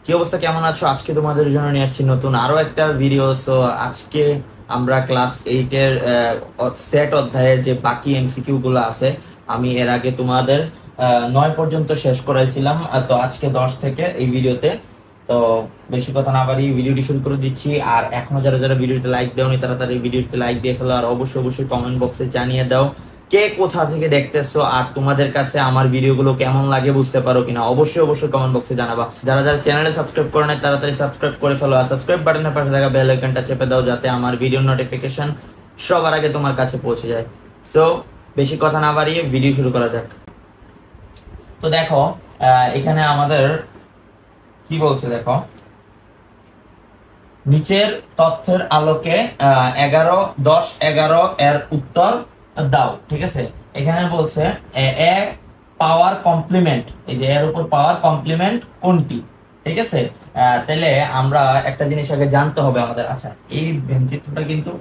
কি অবস্থা, কেমন আছো? আজকে তোমাদের জন্য নিয়ে আসছি নতুন আরো একটা ভিডিও। সো আজকে আমরা ক্লাস 8 এর সেট অধ্যায়ের যে বাকি এমসিকিউ গুলো আছে, আমি এর আগে তোমাদের 9 পর্যন্ত শেষ করাইছিলাম। তো আজকে 10 থেকে এই ভিডিওতে। তো বেশি কথা না বাড়ি ভিডিওটি শুরু করে দিচ্ছি। আর এখনো যারা যারা ভিডিওতে লাইক দেওনি তারা তারা এই ভিডিওতে লাইক দিয়ে ফেলো, আর অবশ্যই অবশ্যই কমেন্ট বক্সে জানিয়ে দাও কে কোথা থেকে দেখতেছো আর তোমাদের কাছে আমার ভিডিওগুলো কেমন লাগে, বুঝতে পারো কিনা। অবশ্যই অবশ্যই কমেন্ট বক্সে জানাবা। যারা যারা চ্যানেলে সাবস্ক্রাইব করে নাই তাড়াতাড়ি সাবস্ক্রাইব করে ফেলো, আর সাবস্ক্রাইব বাটনের পাশে থাকা বেল আইকনটা চেপে দাও যাতে আমার ভিডিও নোটিফিকেশন সবার আগে তোমার কাছে পৌঁছে যায়। সো বেশি কথা না বাড়িয়ে ভিডিও শুরু করা যাক। তো দেখো এখানে আমাদের কি বলছে, দেখো নিচের তথ্যের আলোকে 11, 10, 11 এর উত্তর দাও। ঠিক আছে, এখানে বলছে এ পাওয়ার কমপ্লিমেন্ট, এই যে এর উপর পাওয়ার কমপ্লিমেন্ট কোনটি। ঠিক আছে, তাহলে আমরা একটা জিনিস আগে জানতে হবে আমাদের। আচ্ছা, এই ভেন্টিলেটরটা কিন্তু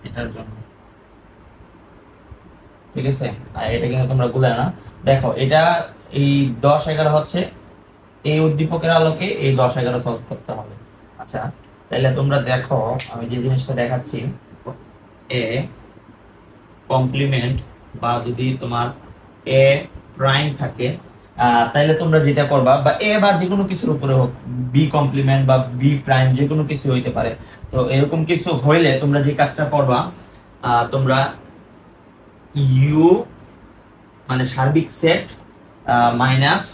এটার জন্য, ঠিক আছে, আর এটা কিন্তু তোমরা গুলে না। দেখো এটা এই 10, 11 হচ্ছে এই উদ্দীপকের আলোকে এই 10, 11 সলভ করতে হবে। আচ্ছা, তাহলে তোমরা দেখো আমি যে জিনিসটা দেখাচ্ছি, এ কমপ্লিমেন্ট বা যদি তোমার এ প্রাইম থাকে, তাহলে তোমরা যেটা করবা, বা এ বা যে কোনো কিছুর উপরে হোক, বি কমপ্লিমেন্ট বা বি প্রাইম যে কোনো কিছু হইতে পারে। তো এরকম কিছু হইলে তোমরা যে কাজটা করবা, তোমরা ইউ মানে সার্বিক সেট মাইনাস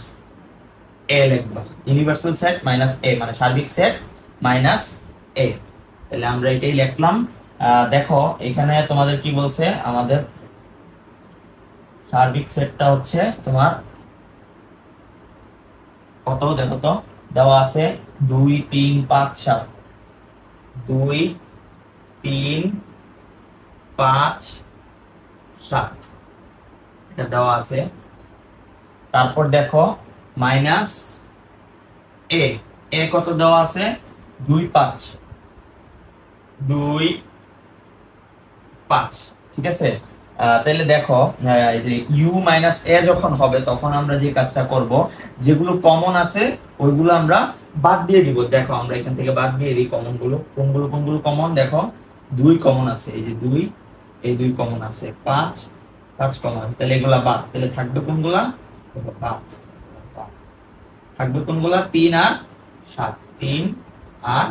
এ লিখবা। ইউনিভার্সাল সেট মাইনাস এ মানে সার্বিক সেট মাইনাস এ। তাহলে আমরা এটাই লিখলাম। দেখো এখানে তোমাদের কি বলছে, আমাদের সার্বিক সেটটা হচ্ছে তোমার কত, দেখো তো দেওয়া আছে 2, 3, 5, 7। 2, 3, 5, 7 এটা দেওয়া আছে। তারপর দেখো মাইনাস এ, এ কত দেওয়া আছে, 2, 5, 2, 5। ঠিক আছে, তাহলে দেখো এই যে ইউ মাইনাস এ যখন হবে তখন আমরা যে কাজটা করব, যেগুলো কমন আছে ওইগুলো আমরা বাদ দিয়ে দিব। দেখো আমরা এখান থেকে বাদ দিয়ে দিই কমন গুলো। কোনগুলো কোনগুলো কমন, দেখো 2 কমন আছে, এই যে 2, এই 2 কমন আছে, 5, 5 কমন আছে, তাহলে এগুলা বাদ। তাহলে থাকবে কোনগুলা, দেখো বাদ, বাদ। থাকবে কোনগুলা, 3 আর 7, 3 আর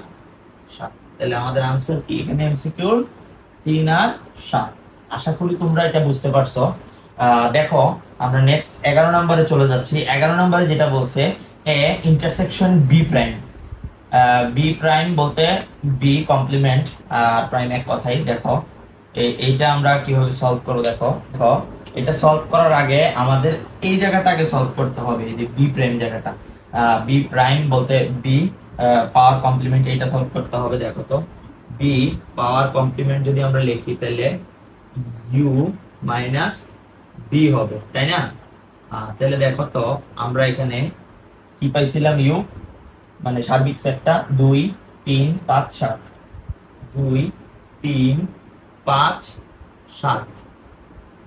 7। তাহলে আমাদের আনসার কি এখানে এমসিকিউর 3 আর 7। আশা করি তোমরা এটা বুঝতে পারছো। দেখো আমরা নেক্সট 11 নম্বরে চলে যাচ্ছি। 11 নম্বরে যেটা বলছে A intersection B prime. B prime বলতে বি কমপ্লিমেন্ট আর প্রাইম এক কথাই। দেখো এইটা আমরা কিভাবে সলভ করব, দেখো দেখো এটা সলভ করার আগে আমাদের এই জায়গাটা আগে সলভ করতে হবে, এই যে বি প্রাইম জায়গাটা। বি প্রাইম বলতে বি পাওয়ার কমপ্লিমেন্ট, এইটা সলভ করতে হবে। দেখো তো বি পাওয়ার কমপ্লিমেন্ট যদি আমরা লিখি তাহলে ইউ মাইনাস বি হবে, তাই না? তাহলে দেখো তো আমরা এখানে কি পাইছিলাম, ইউ মানে সার্বিক সেটটা 2, 3, 5, 7। 2, 3, 5, 7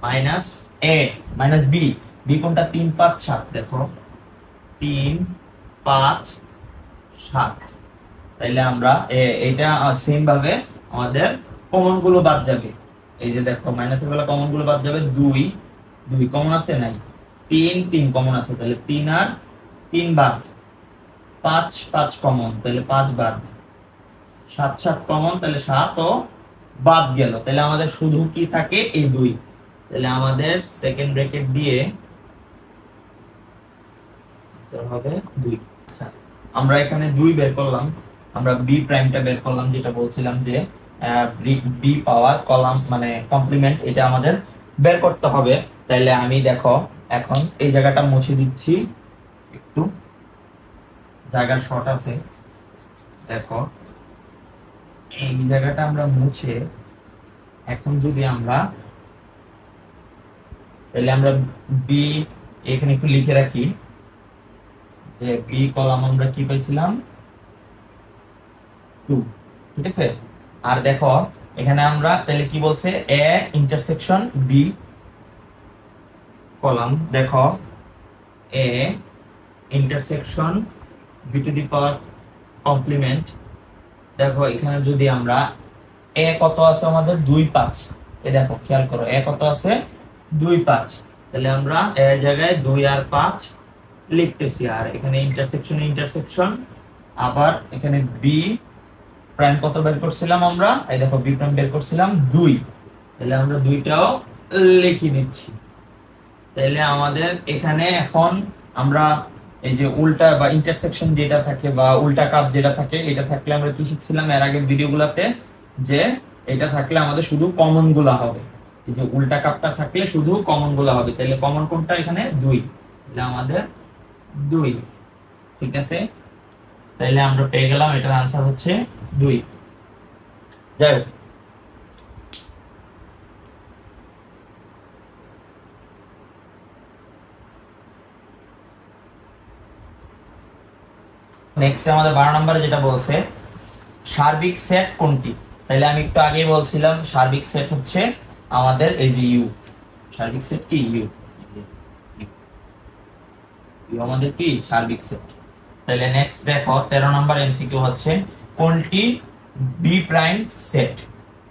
মাইনাস এ মাইনাস বি, বি কোনটা, 3, 5, 7। দেখো 3, 5, 7। তাইলে আমরা এটা সেম ভাবে আমাদের কমন গুলো বাদ যাবে। এই যে দেখো মাইনাসের বেলা কমন গুলো বাদ যাবে। 2, 2 কমন আছে নাই, 3, 3 কমন আছে, তাহলে 3 আর 3 বাদ। 5, 5 কমন, তাহলে 5 বাদ। 7, 7 কমন, তাহলে 7 ও বাদ গেল। তাহলে আমাদের শুধু কি থাকে, এই 2। তাহলে আমাদের সেকেন্ড ব্র্যাকেট দিয়ে হবে 2। আচ্ছা, আমরা এখানে 2 বের করলাম, আমরা বি প্রাইমটা বের করলাম, যেটা বলছিলাম যে বি পাওয়ার কলাম মানে কমপ্লিমেন্ট, এটা আমাদের বের করতে হবে। তাইলে আমি দেখো এখন এই জায়গাটা মুছে দিচ্ছি, একটু জায়গার শর্ট আছে। দেখো এই জায়গাটা আমরা মুছে এখন যদি আমরা, তাহলে আমরা বি এখানে একটু লিখে রাখি যে বি কলাম আমরা কি পাইছিলাম, 2। ঠিক আছে, আর দেখো এখানে আমরা তাহলে কি বলছে, এ ইন্টারসেকশন বি কলাম। দেখো A intersection B to the power complement. দেখো এখানে যদি আমরা এ কত আছে আমাদের 2 5, এই দেখো খেয়াল করো এ কত আছে 2 5, তাহলে আমরা এর জায়গায় 2 আর 5 লিখতেছি। আর এখানে ইন্টারসেকশন আবার এখানে বি প্রাইম কত বের করছিলাম আমরা, এই দেখো বি প্রাইম বের করছিলাম 2, তাহলে আমরা 2টাও লিখে দিচ্ছি। তাহলে আমাদের এখানে এখন আমরা এই যে উল্টা বা ইন্টারসেকশন যেটা থাকে বা উল্টা কাপ যেটা থাকে, এটা থাকলে আমরা কি শিখছিলাম এর আগের ভিডিওগুলোতে, যে এটা থাকলে আমাদের শুধু কমন গুলা হবে। এই যে উল্টা কাপটা থাকলে শুধু কমন গুলা হবে, তাহলে কমন কোনটা এখানে 2, তাহলে আমাদের 2, ঠিক আছে। তাহলে আমরা পেয়ে গেলাম এটার आंसर হচ্ছে 2। যাই হোক, নেক্সট আমাদের 12 নম্বরে যেটা বলছে সার্বিক সেট কোনটি। তাহলে আমি একটু আগেই বলছিলাম সার্বিক সেট হচ্ছে আমাদের এই যে ইউ, সার্বিক সেট কি ইউ, ইউ আমাদের কি সার্বিক সেট। তাহলে নেক্সট দেখো 13 নম্বর এমসিকিউ হচ্ছে কোনটি বি প্রাইম সেট।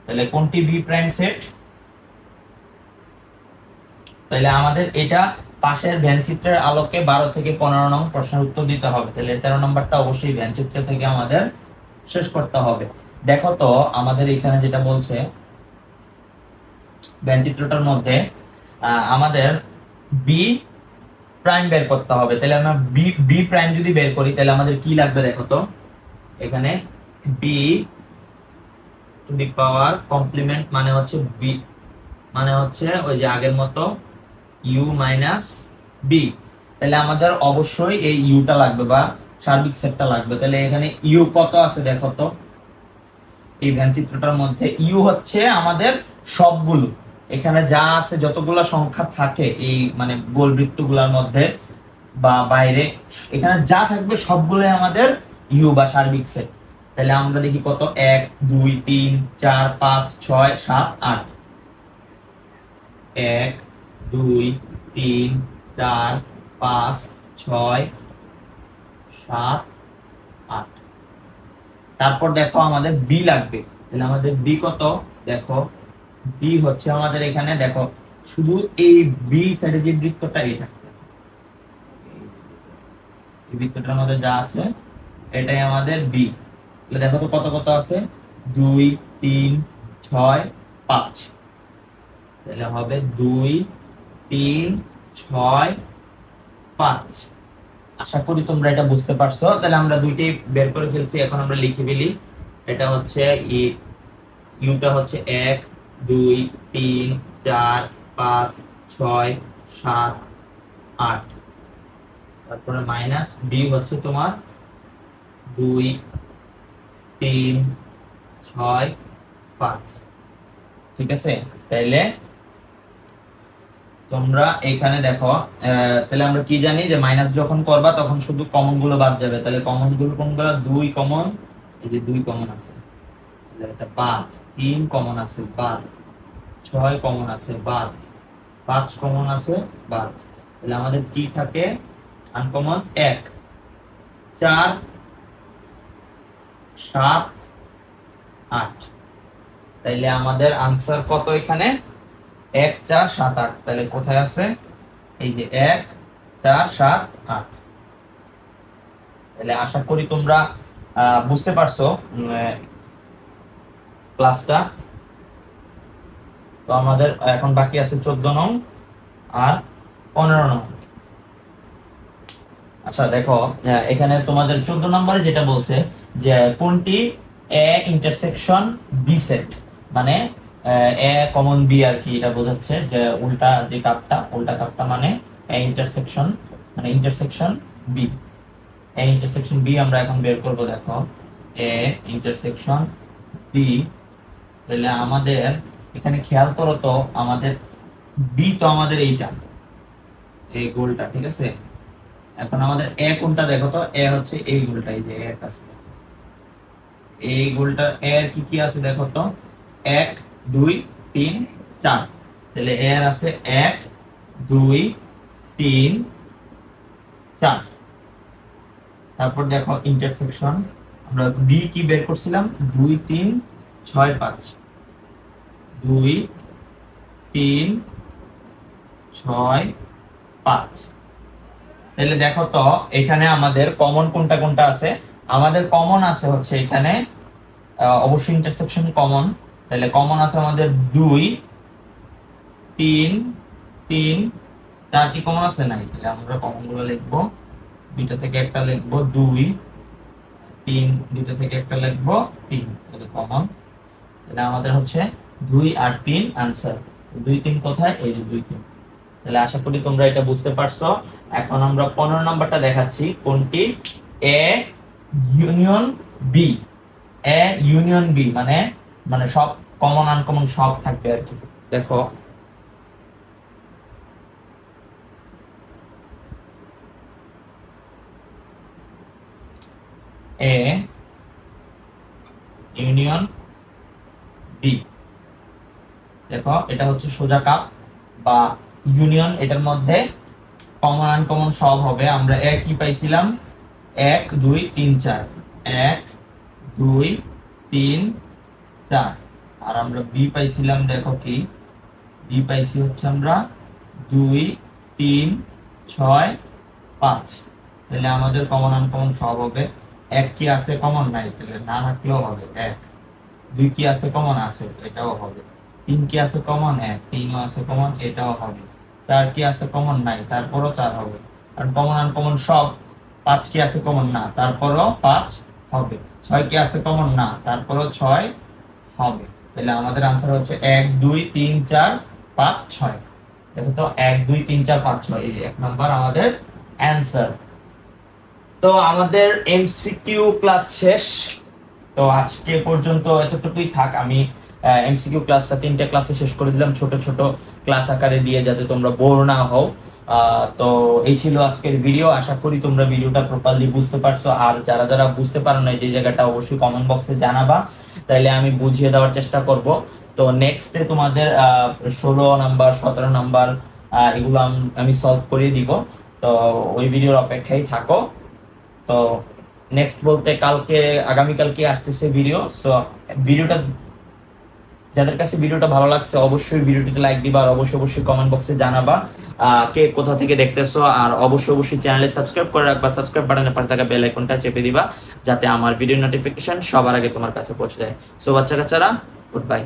তাহলে কোনটি বি প্রাইম সেট, তাহলে আমাদের এটা পাশের ভ্যানচিত্রের আলোকে 12 থেকে 15 নং প্রশ্নের উত্তর দিতে হবে। তাহলে 13 নম্বরটা অবশ্যই ভ্যানচিত্র থেকে আমাদের শেষ করতে হবে। দেখো তো আমাদের এখানে যেটা বলছে ভ্যানচিত্রটার মধ্যে আমাদের বি প্রাইম বের করতে হবে। তাহলে আমরা বি প্রাইম যদি বের করি তাহলে আমাদের কি লাগবে দেখো তো, এখানে B to the power complement মানে হচ্ছে বি মানে হচ্ছে ওই যে আগের মতো ইউ মাইনাস বি। তাহলে আমাদের অবশ্যই এই ইউটা লাগবে বা সার্বিক সেটটা লাগবে। তাহলে এখানে ইউ কত আছে দেখো তো, এই ভ্যানচিত্রটার মধ্যে ইউ হচ্ছে আমাদের সবগুলো, এখানে যা আছে যতগুলো সংখ্যা থাকে এই মানে গোল বৃত্তগুলোর মধ্যে বা বাইরে, এখানে যা থাকবে সবগুলোই আমাদের ইউ বা সার্বিক সেট। তাহলে আমরা দেখি কত 1 2 3 4 5 6 7 8, 1 2 3 4 5 6 7 8। তারপর দেখো আমাদের বি লাগবে, তাহলে আমাদের বি কত দেখো, বি হচ্ছে আমাদের এখানে দেখো শুধু এই বি সাইডে যে বৃত্তটা, এটা এই বৃত্তটার মধ্যে যা আছে এটাই আমাদের বি। তাহলে দেখো তো কত কত আছে 2 3 6 5, তাহলে হবে 2 3 6 5। আশা করি তোমরা এটা বুঝতে পারছো। তাহলে আমরা দুইটাই বের করে ফেলছি, এখন আমরা লিখে ফেলি। এটা হচ্ছে ইউটা হচ্ছে 1 2 3 4 5 6 7 8, তারপরে মাইনাস বি হচ্ছে তোমার 2 3 6 5, ঠিক আছে। তাইলে তোমরা এখানে দেখো তাহলে আমরা কি জানি যে মাইনাস যখন করবা তখন শুধু কমন গুলো বাদ যাবে। তাহলে কমন গুলো কোনগুলো, 2 কমন, এই যে 2 কমন আছে, এটা বাদ, 3 কমন আছে বাদ, 6 কমন আছে বাদ, 5 কমন আছে বাদ। তাহলে আমাদের কি থাকে আনকমন 1 4 7 8। তাইলে আমাদের আনসার কত এখানে 1 4 7 8। তাহলে কোথায় আছে এই যে 1 4 7 8। তাহলে আশা করি তোমরা বুঝতে পারছো ক্লাসটা। তো আমাদের এখন বাকি আছে 14 নং আর 15 নং। আচ্ছা দেখো এখানে তোমাদের 14 নম্বরে যেটা বলছে যে কোনটি এ ইন্টারসেকশন বি সেট, মানে এ কমন বি আর কি, এটা বোঝাচ্ছে যে উল্টা যে কাপটা, উল্টা কাপটা মানে এ ইন্টারসেকশন মানে intersection B. A intersection B আমরা এখন বের করব। দেখো এ ইন্টারসেকশন বি, তাহলে আমাদের এখানে খেয়াল করো তো আমাদের বি তো আমাদের এইটা এই গোলটা, ঠিক আছে। এখন আমাদের এ কোনটা দেখো তো, এ হচ্ছে এই গোলটা, এই যে এক আছে এই গোলটা, এর কি কি আছে দেখো তো 1 2 3 4। তাহলে এর আছে 1 2 3 4। তারপর দেখো ইন্টারসেকশন আমরা বি কি বের করছিলাম 2 3 6 5 2 3 6 5। তাহলে দেখো তো এখানে আমাদের কমন কোনটা কোনটা আছে। আমাদের কমন আছে হচ্ছে এখানে অবশ্যই ইন্টারসেকশন কমন। তাহলে কমন আছে আমাদের 2 3 3 4 কি কমন আছে নাই? তাহলে আমরা কমন গুলো লিখবো, দুইটা থেকে একটা লিখবো 2 3, দুইটা থেকে একটা লিখবো 3, তাহলে কমন। তাহলে আমাদের হচ্ছে 2 আর 3 आंसर। 2 3 কোথায়? এই যে 2 3। তাহলে আশা করি তোমরা এটা বুঝতে পারছো। এখন আমরা 15 নাম্বারটা দেখাচ্ছি, কোনটি? A union B. A union B মানে মানে সব কমন আনকমন সব থাকবে আর কি। দেখো এ ইউনিয়ন বি, দেখো এটা হচ্ছে সোজা কাপ বা ইউনিয়ন, এটার মধ্যে কমন আনকমন সব হবে। আমরা এ কি পাইছিলাম 1 2 3 4, 1 2 3 4। আর আমরা বি পাইছিলাম, দেখো কি বি পাইছি হচ্ছে আমরা 2 3 6 5। তাহলে আমাদের কমন আনকমন সব হবে। 1 কি আছে কমন? নাই, তাহলে না থাকলেও হবে 1। 2 কি আছে কমন? আছে, এটাও হবে। 3 কি আছে কমন? 1, 3 ও আছে কমন, এটাও হবে। 4 কি আছে কমন? নাই, তারপরও 4 হবে। আর কমন আনকমন সব। 5 কি আছে কমন? না, তারপরও 5 হবে। 6 কি আছে কমন? না, তারপরও 6 হবে। তাহলে আমাদের आंसर হচ্ছে 1 2 3 4 5 6। দেখো তো 1 2 3 4 5 6, এই যে এক নাম্বার আমাদের आंसर। তো আমাদের এমসিকিউ ক্লাস শেষ। তো আজকে পর্যন্ত এতটুকুই থাক। আমি এমসিকিউ ক্লাসটা 3টা ক্লাসে শেষ করে দিলাম, ছোট ছোট ক্লাস আকারে দিয়ে, যাতে তোমরা বোর না হও। তো এই ছিল আজকের ভিডিও। আশা করি তোমরা ভিডিওটা প্রপারলি বুঝতে পারছো। আর যারা যারা বুঝতে পারো না যে জায়গাটা, অবশ্যই কমেন্ট বক্সে জানাবা, তাইলে আমি বুঝিয়ে দেওয়ার চেষ্টা করব। তো নেক্সটে তোমাদের 16 নাম্বার 17 নাম্বার এগুলো আমি সলভ করে দিব। তো ওই ভিডিওর অপেক্ষায় থাকো। তো নেক্সট বলতে কালকে আগামীকালকে আসতেছে ভিডিও। সো ভিডিওটা যাদের কাছে ভিডিওটা ভালো লাগছে অবশ্যই ভিডিওটিতে লাইক দিবা, আর অবশ্যই অবশ্যই কমেন্ট বক্সে জানাবা কে কোথা থেকে দেখতেছো। আর অবশ্যই অবশ্যই চ্যানেলে সাবস্ক্রাইব করে রাখবা, সাবস্ক্রাইব বাটনের পাশে থাকা বেল আইকনটা চেপে দিবা, যাতে আমার ভিডিও নোটিফিকেশন সবার আগে তোমার কাছে পৌঁছে যায়। সো বাচ্চা কাচ্চারা, গুড বাই।